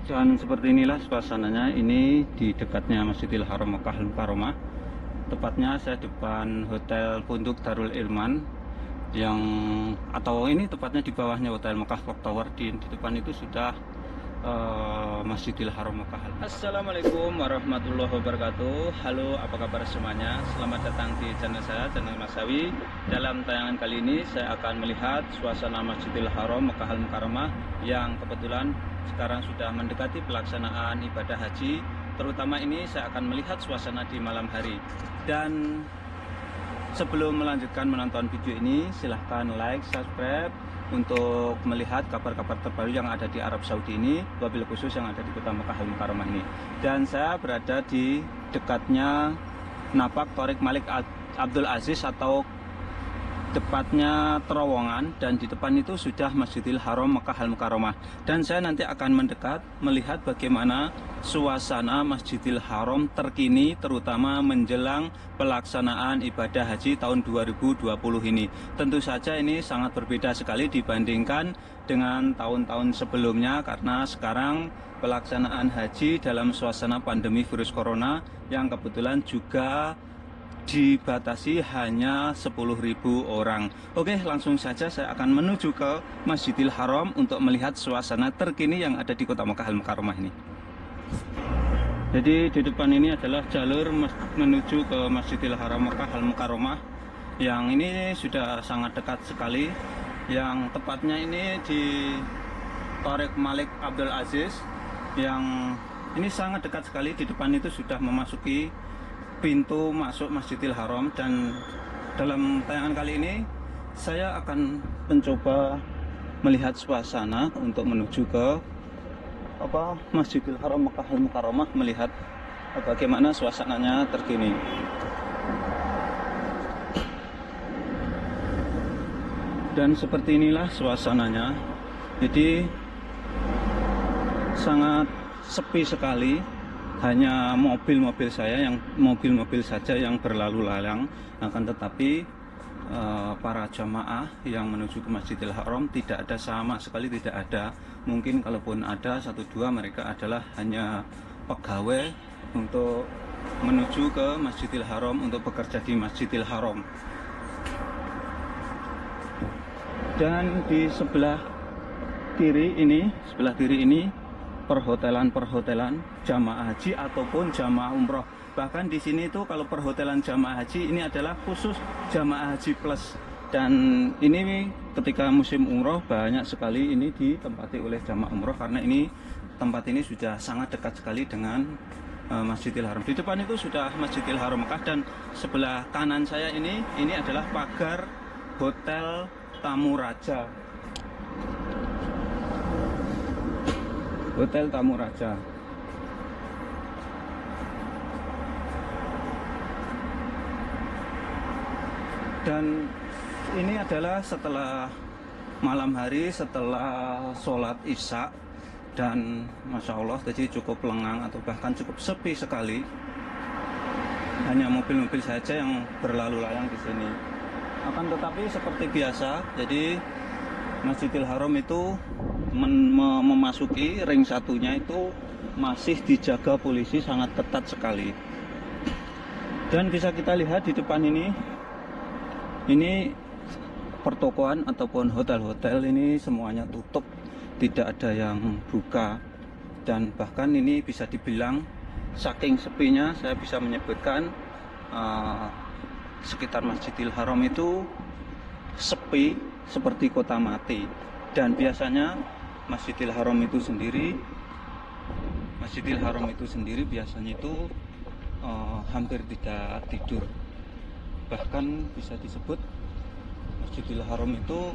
Dan seperti inilah suasananya ini di dekatnya Masjidil Haram Makkah Al-Mukarramah. Tepatnya saya depan Hotel Punduk Darul Ilman yang atau ini tepatnya di bawahnya Hotel Makkah Clock Tower. Di depan itu sudah Masjidil Haram Makkah Al-Mukarramah. Assalamualaikum warahmatullahi wabarakatuh. Halo, apa kabar semuanya? Selamat datang di channel saya, channel Mas Sawi. Dalam tayangan kali ini saya akan melihat suasana Masjidil Haram Makkah Al-Mukarramah yang kebetulan sekarang sudah mendekati pelaksanaan ibadah haji. Terutama ini saya akan melihat suasana di malam hari. Dan sebelum melanjutkan menonton video ini, silahkan like, subscribe untuk melihat kabar-kabar terbaru yang ada di Arab Saudi ini, wabil khusus yang ada di kota Makkah Al-Mukarramah ini. Dan saya berada di dekatnya Napak Thorik Malik Abdul Aziz atau tepatnya terowongan, dan di depan itu sudah Masjidil Haram Makkah Al-Mukarramah. Dan saya nanti akan mendekat melihat bagaimana suasana Masjidil Haram terkini, terutama menjelang pelaksanaan ibadah haji tahun 2020 ini. Tentu saja ini sangat berbeda sekali dibandingkan dengan tahun-tahun sebelumnya, karena sekarang pelaksanaan haji dalam suasana pandemi virus corona yang kebetulan juga dibatasi hanya 10.000 orang. Oke, langsung saja saya akan menuju ke Masjidil Haram untuk melihat suasana terkini yang ada di kota Makkah Al-Mukarramah ini. Jadi di depan ini adalah jalur menuju ke Masjidil Haram Makkah Al-Mukarramah yang ini sudah sangat dekat sekali. Yang tepatnya ini di Thorik Malik Abdul Aziz, yang ini sangat dekat sekali. Di depan itu sudah memasuki pintu masuk Masjidil Haram. Dan dalam tayangan kali ini saya akan mencoba melihat suasana untuk menuju ke Masjidil Haram Makkah Al-Mukarramah, melihat bagaimana suasananya terkini. Dan seperti inilah suasananya. Jadi sangat sepi sekali. Hanya mobil-mobil saja yang berlalu lalang. Akan tetapi para jamaah yang menuju ke Masjidil Haram tidak ada, sama sekali tidak ada. Mungkin kalaupun ada satu dua, mereka adalah hanya pegawai untuk menuju ke Masjidil Haram, untuk bekerja di Masjidil Haram. Dan di sebelah kiri ini perhotelan jamaah haji ataupun jamaah umroh. Bahkan di sini itu kalau perhotelan jamaah haji ini adalah khusus jamaah haji plus. Dan ini ketika musim umroh banyak sekali ini ditempati oleh jamaah umroh, karena ini tempat ini sudah sangat dekat sekali dengan Masjidil Haram. Di depan itu sudah Masjidil Haram Makkah, dan sebelah kanan saya ini adalah pagar Hotel Tamu Raja. Hotel Tamu Raja. Dan ini adalah setelah malam hari, setelah sholat isya, dan Masya Allah, jadi cukup lengang atau bahkan cukup sepi sekali. Hanya mobil-mobil saja yang berlalu lalang di sini. Akan tetapi seperti biasa, jadi Masjidil Haram itu memasuki ring satunya itu masih dijaga polisi sangat ketat sekali. Dan bisa kita lihat di depan ini pertokoan ataupun hotel-hotel ini semuanya tutup, tidak ada yang buka. Dan bahkan ini bisa dibilang saking sepinya, saya bisa menyebutkan sekitar Masjidil Haram itu sepi seperti kota mati. Dan biasanya Masjidil Haram itu sendiri biasanya itu hampir tidak tidur. Bahkan bisa disebut Masjidil Haram itu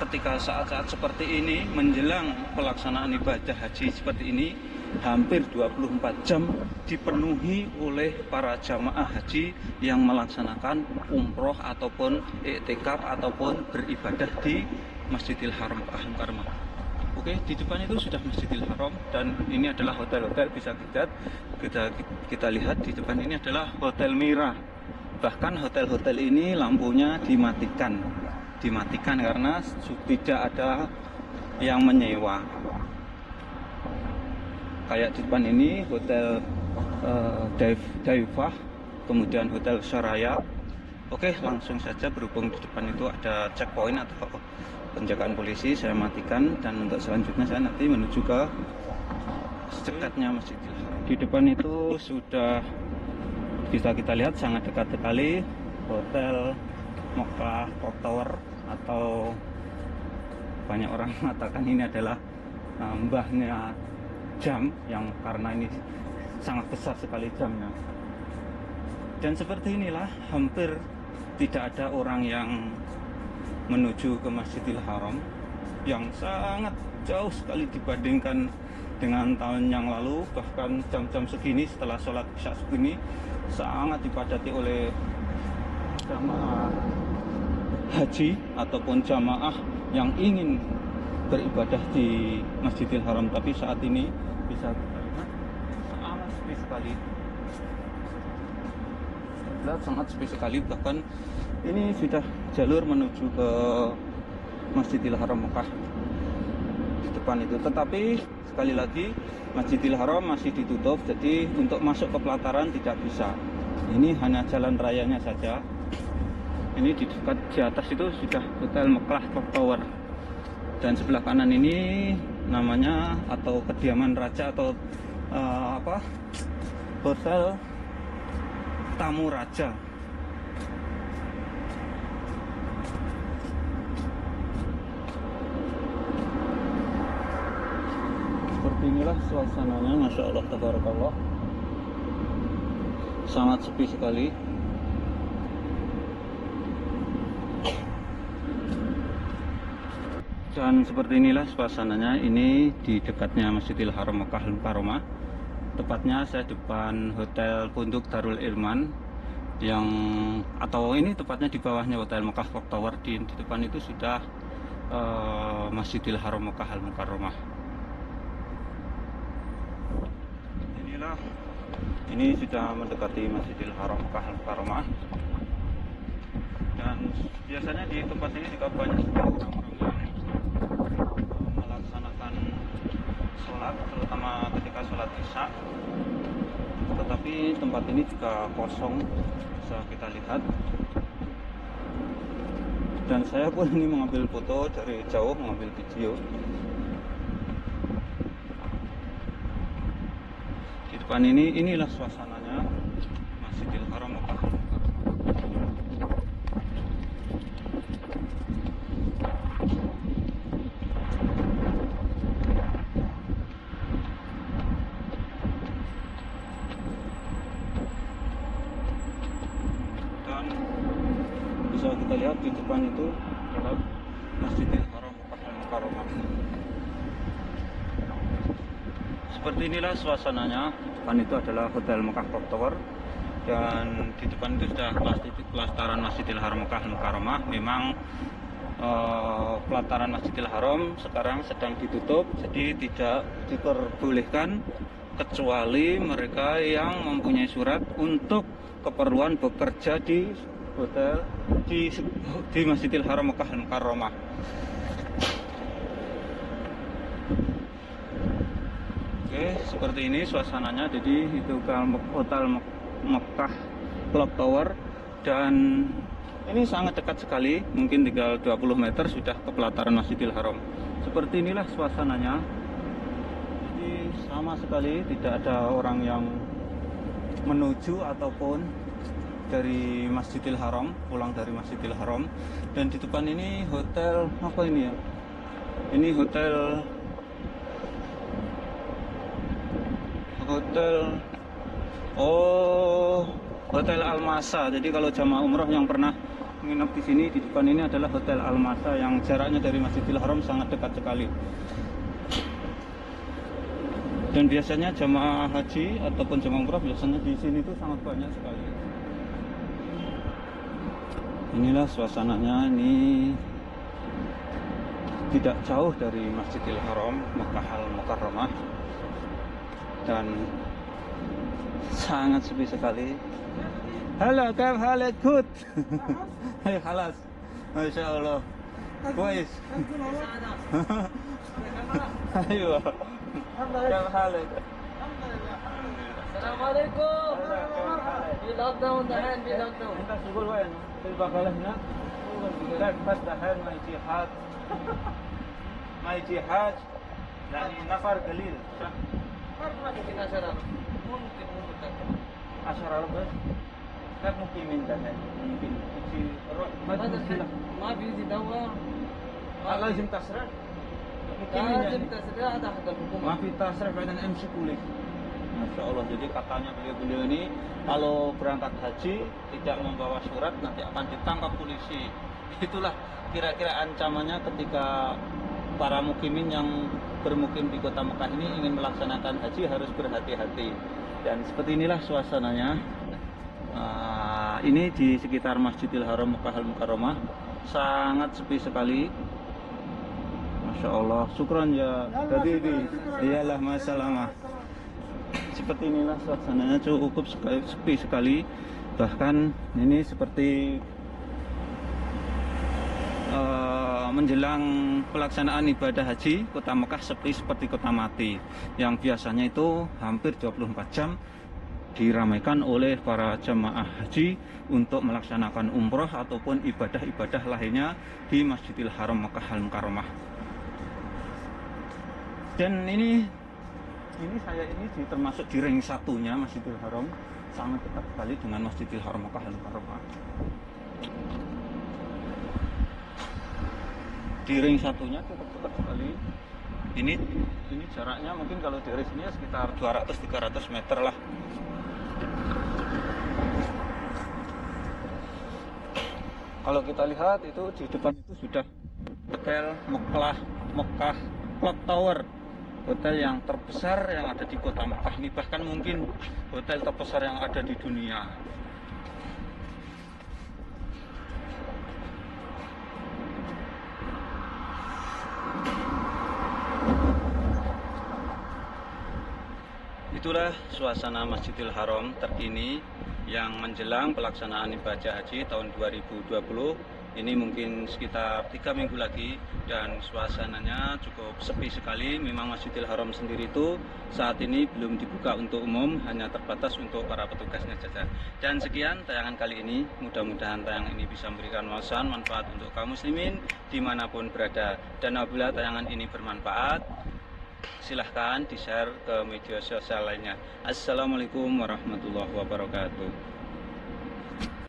ketika saat-saat seperti ini menjelang pelaksanaan ibadah haji seperti ini, hampir 24 jam dipenuhi oleh para jamaah haji yang melaksanakan umroh ataupun iktikaf ataupun beribadah di Masjidil Haram Al-Mukarramah. Oke, di depan itu sudah Masjidil Haram, dan ini adalah hotel-hotel. Bisa kita lihat di depan ini adalah Hotel Mira. Bahkan hotel-hotel ini lampunya dimatikan karena tidak ada yang menyewa. Kayak di depan ini hotel Daifah, kemudian hotel Soraya. Oke, langsung saja, berhubung di depan itu ada checkpoint atau penjagaan polisi, saya matikan, dan untuk selanjutnya saya nanti menuju ke dekatnya Masjidil Haram. Di depan itu sudah bisa kita lihat sangat dekat sekali hotel Mekah Clock Tower, atau banyak orang mengatakan ini adalah mbahnya jam, yang karena ini sangat besar sekali jamnya. Dan seperti inilah, hampir tidak ada orang yang menuju ke Masjidil Haram, yang sangat jauh sekali dibandingkan dengan tahun yang lalu. Bahkan jam-jam segini setelah sholat isya segini sangat dipadati oleh jamaah haji ataupun jamaah yang ingin beribadah di Masjidil Haram. Tapi saat ini bisa kita lihat sangat sepi sekali, sangat sepi sekali. Bahkan ini sudah jalur menuju ke Masjidil Haram Mekah di depan itu. Tetapi sekali lagi, Masjidil Haram masih ditutup, jadi untuk masuk ke pelataran tidak bisa. Ini hanya jalan rayanya saja. Ini di dekat di atas itu sudah hotel Mekah Clock Tower, dan sebelah kanan ini namanya atau kediaman raja atau hotel tamu raja. Seperti inilah suasananya, masya Allah, tabarakallah, sangat sepi sekali. Dan seperti inilah suasananya, ini di dekatnya Masjidil Haram Makkahul Mukarramah. Tepatnya saya depan hotel Pondok Darul Irman, yang atau ini tepatnya di bawahnya hotel Mekah Clock Tower. Di depan itu sudah Masjidil Haram Makkahul Mukarramah. Inilah, ini sudah mendekati Masjidil Haram Makkahul Mukarramah. Dan biasanya di tempat ini juga banyak sekali orang-orang yang melaksanakan sholat, terutama ketika sholat isya. Tetapi tempat ini juga kosong, bisa kita lihat. Dan saya pun ini mengambil foto dari jauh, mengambil video. Di depan ini, inilah suasananya Masjidil Haram Mekah. Bisa kita lihat di depan itu adalah Masjidil Haram Makkahul Mukarramah. Seperti inilah suasananya. Depan itu adalah hotel Mekah Clock Tower, dan di depan itu sudah pelataran Masjidil Haram Makkahul Mukarramah. Memang pelataran Masjidil Haram sekarang sedang ditutup, jadi tidak diperbolehkan kecuali mereka yang mempunyai surat untuk keperluan bekerja di hotel di Masjidil Haram Makkahul Mukarramah. Oke, seperti ini suasananya. Jadi itu hotel Mekah Clock Tower, dan ini sangat dekat sekali, mungkin tinggal 20 meter sudah ke pelataran Masjidil Haram. Seperti inilah suasananya. Jadi sama sekali tidak ada orang yang menuju ataupun dari Masjidil Haram, pulang dari Masjidil Haram. Dan di depan ini hotel apa ini ya? Ini hotel Hotel Al-Masa. Jadi kalau jamaah umroh yang pernah menginap di sini, di depan ini adalah Hotel Al-Masa yang jaraknya dari Masjidil Haram sangat dekat sekali. Dan biasanya jamaah haji ataupun jamaah umroh biasanya di sini tuh sangat banyak sekali. Inilah suasananya, ini tidak jauh dari Masjidil Haram Makkahul Mukarramah, dan sangat sepi sekali. Halo, kayak halek good. Hai, halas. Masya Allah. Kuis. ايوه. كيف حالك؟ السلام عليكم. في لوك داون دحين، في لوك داون. انت تقول وين؟ في البقالة هناك؟ لك بس دحين ما يجي حاج. ما يجي حاج، يعني نفر قليل صح؟ ممكن 10,000. ممكن 10,000 بس. كيف مقيمين دحين؟ ممكن يجي روح ما في مشكلة. ما بيجي دواء. لازم تصرف. لازم تسريع ada حق الحكومة. ما في تصرف بعدين امسك kulit. Masya Allah, jadi katanya beliau-beliau ini kalau berangkat haji tidak membawa surat nanti akan ditangkap polisi. Itulah kira-kira ancamannya ketika para mukimin yang bermukim di kota Mekah ini ingin melaksanakan haji harus berhati-hati. Dan seperti inilah suasananya. Ini di sekitar Masjidil Haram Mekah Al-Mukarramah sangat sepi sekali. Masya Allah, syukran ya tadi iyalah masalah. Seperti inilah suasananya, cukup sepi sekali. Bahkan ini seperti menjelang pelaksanaan ibadah haji, kota Mekah sepi seperti kota mati. Yang biasanya itu hampir 24 jam diramaikan oleh para jemaah haji untuk melaksanakan umroh ataupun ibadah-ibadah lainnya di Masjidil Haram Mekah Al-Mukarramah. Dan ini saya ini termasuk di ring satunya Masjidil Haram, sangat dekat sekali dengan Masjidil Haram Mekah Al-Mukarramah. Di ring satunya cukup dekat sekali. Ini jaraknya mungkin kalau dari sini sekitar 200-300 meter lah. Kalau kita lihat itu di depan itu sudah Hotel Mekah Clock Tower, hotel yang terbesar yang ada di kota Mekah ini, bahkan mungkin hotel terbesar yang ada di dunia. Itulah suasana Masjidil Haram terkini yang menjelang pelaksanaan ibadah haji tahun 2020. Ini mungkin sekitar 3 minggu lagi dan suasananya cukup sepi sekali. Memang Masjidil Haram sendiri itu saat ini belum dibuka untuk umum, hanya terbatas untuk para petugasnya saja. Dan sekian tayangan kali ini, mudah-mudahan tayangan ini bisa memberikan manfaat untuk kaum muslimin dimanapun berada. Dan apabila tayangan ini bermanfaat, silahkan di-share ke media sosial lainnya. Assalamualaikum warahmatullahi wabarakatuh.